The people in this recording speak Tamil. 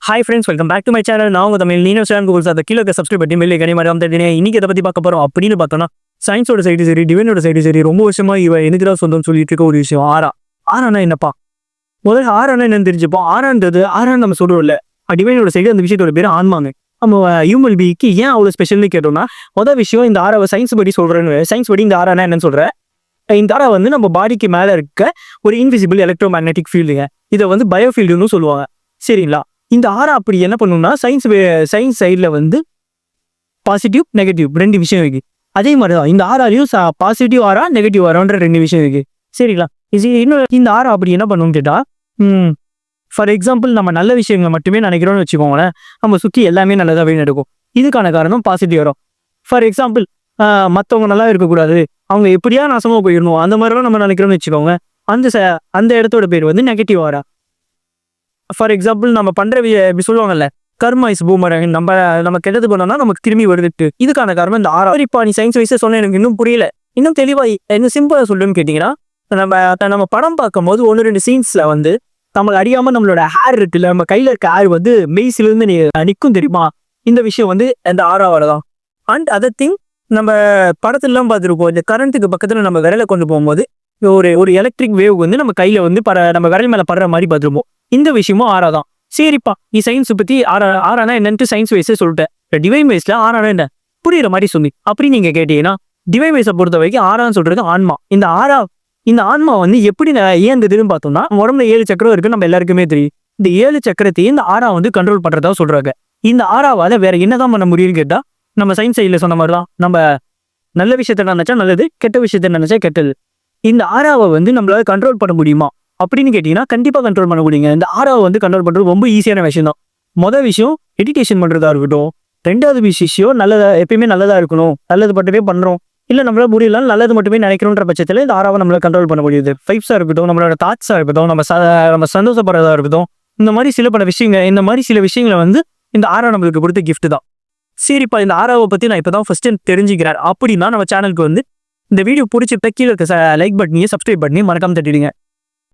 Hi friends, welcome back to my channel. நான் உங்கள் தமிழ் நீனோ சேனல் கோல்ஸ் அதை கீழே சப்ஸ்கிரைப் பண்ணி மெல்லே கனி மாதிரி வந்து இன்னைக்கு இதை பற்றி பார்க்க போகிறோம். அப்படின்னு பார்த்தோன்னா சயின்ஸோட சைடு சரி, டிவைனோட சைடு சரி, ரொம்ப வருஷமா இவ எனக்கு தான் சொந்தம் சொல்லிட்டு இருக்க ஒரு விஷயம் ஆறானா என்னப்பா. முதல்ல ஆறானா என்னன்னு தெரிஞ்சுப்போம். ஆறான்னு நம்ம சொல்றோம் இல்லை, டிவைனோட சைடு அந்த விஷயத்தோட பேர் ஆன்மாங்க. நம்ம ஹியூமன் பீக்கு ஏன் அவ்வளோ ஸ்பெஷல்னு கேட்டோம்னா, முதல் விஷயம் இந்த ஆறாவை சயின்ஸ் படி சொல்கிறேன்னு, சயின்ஸ் படி இந்த ஆறானா என்னன்னு சொல்கிறேன். இந்த ஆறா வந்து நம்ம பாடிக்கு மேலே இருக்க ஒரு இன்விசிபிள் எலக்ட்ரோ மேக்னெட்டிக் ஃபீல்டுங்க. இதை வந்து பயோஃபீல்டுன்னு சொல்லுவாங்க. சரிங்களா? இந்த ஆறா அப்படி என்ன பண்ணும்னா, சயின்ஸ் சைடில் வந்து பாசிட்டிவ் நெகட்டிவ் ரெண்டு விஷயம் இருக்கு. அதே மாதிரி தான் இந்த ஆறாலையும் பாசிட்டிவ் ஆறா நெகட்டிவ் ஆறான்ற ரெண்டு விஷயம் இருக்கு. சரிங்களா? இன்னும் இந்த ஆறா அப்படி என்ன பண்ணுன்னு கேட்டால், ஃபார் எக்ஸாம்பிள் நம்ம நல்ல விஷயங்களை மட்டுமே நினைக்கிறோம்னு வச்சுக்கோங்களேன், நம்ம சுற்றி எல்லாமே நல்லதாகவே நடக்கும். இதுக்கான காரணம் பாசிட்டிவ் ஆரா. ஃபார் எக்ஸாம்பிள், மற்றவங்க நல்லா இருக்கக்கூடாது, அவங்க எப்படியா நாசமாக போயிடணும், அந்த மாதிரிலாம் நம்ம நினைக்கிறோம்னு வச்சுக்கோங்க, அந்த இடத்தோட பேர் வந்து நெகட்டிவ் ஆரா. ஃபார் எக்ஸாம்பிள், நம்ம பண்ற சொல்லுவாங்கல்ல, கர்மா இஸ் பூமரங், நம்ம கெட்டது பண்ணோம்னா நமக்கு திரும்பி வருதுட்டு. இதுக்கான காரணம் இந்த ஆறா. இப்போ நீ சயின்ஸ் வைஸே சொன்ன எனக்கு இன்னும் புரியல, இன்னும் தெளிவா இன்னும் சிம்பிளா சொல்லுன்னு கேட்டீங்கன்னா, நம்ம படம் பார்க்கும்போது ஒன்று ரெண்டு சீன்ஸ்ல வந்து நம்மளுக்கு அறியாம நம்மளோட ஹேர் இருக்குல்ல, நம்ம கையில இருக்க ஹேர் வந்து மெய்சிலிருந்து நிற்கும் தெரியுமா. இந்த விஷயம் வந்து அந்த ஆறாவால தான். அண்ட் அதர் திங், நம்ம படத்துலாம் பார்த்துருப்போம், இந்த கரண்ட்டுக்கு பக்கத்துல நம்ம விரலை கொண்டு போகும்போது ஒரு எலக்ட்ரிக் வேவ் வந்து நம்ம கையில வந்து நம்ம விரல் மேல படுற மாதிரி பார்த்துருப்போம். இந்த விஷயமும் ஆறா தான். சரிப்பா, நீ சயின்ஸ் பத்தி ஆறானா என்னன்ட்டு சயின்ஸ் வைஸே சொல்லிட்டேன். டிவைன் வைஸ்ல ஆறானா என்ன புரியுற மாதிரி சொல்லி அப்படி நீங்க கேட்டீங்கன்னா, டிவைன் வைஸை பொறுத்த வரைக்கும் ஆறான்னு சொல்றது ஆன்மா. இந்த ஆன்மா வந்து எப்படி இயங்குதுன்னு பார்த்தோம்னா, உடம்புல 7 சக்கரம் இருக்கு, நம்ம எல்லாருக்குமே தெரியும். இந்த 7 சக்கரத்தையும் இந்த ஆறா வந்து கண்ட்ரோல் பண்றதா சொல்றாங்க. இந்த ஆறாவால வேற என்னதான் பண்ண முடியும்னு கேட்டா, நம்ம சயின்ஸ் சைட்ல சொன்ன மாதிரிதான், நம்ம நல்ல விஷயத்த நினைச்சா நல்லது, கெட்ட விஷயத்த நினைச்சா கெட்டது. இந்த ஆறாவை வந்து நம்மளால கண்ட்ரோல் பண்ண முடியுமா அப்படின்னு கேட்டீங்கன்னா, கண்டிப்பா கண்ட்ரோல் பண்ண முடியுங்க. இந்த ஆறாவை வந்து கண்ட்ரோல் பண்றது ரொம்ப ஈஸியான விஷயம் தான். மொதல் விஷயம் மெடிடேஷன் பண்றதா இருக்கட்டும். ரெண்டாவது விஷயம் நல்லதா, எப்பயுமே நல்லதா இருக்கணும், நல்லது மட்டுமே பண்றோம், இல்ல நம்மளால முடியல நல்லது மட்டுமே நினைக்கிறோன்ற பட்சத்துல இந்த ஆறாவை நம்மளால கண்ட்ரோல் பண்ண முடியுது. ஃபைப்ஸா இருக்கட்டும், நம்மளோட தாட்ஸா இருக்கட்டும், நம்ம சந்தோஷப்படுறதா இருக்கட்டும், இந்த மாதிரி சில விஷயங்களை வந்து இந்த ஆறா நம்மளுக்கு கொடுத்த கிஃப்ட் தான். சரிப்பா, இந்த ஆறாவை பத்தி நான் இப்பதான் ஃபர்ஸ்ட் டைம் தெரிஞ்சுக்கிறேன் அப்படின்னா, நம்ம சேனலுக்கு வந்து இந்த வீடியோ பிடிச்சிருந்தா கீழே இருக்க லைக் பட்டனையும் சப்ஸ்கிரைப் பண்ணி மறக்காம தட்டிடுங்க.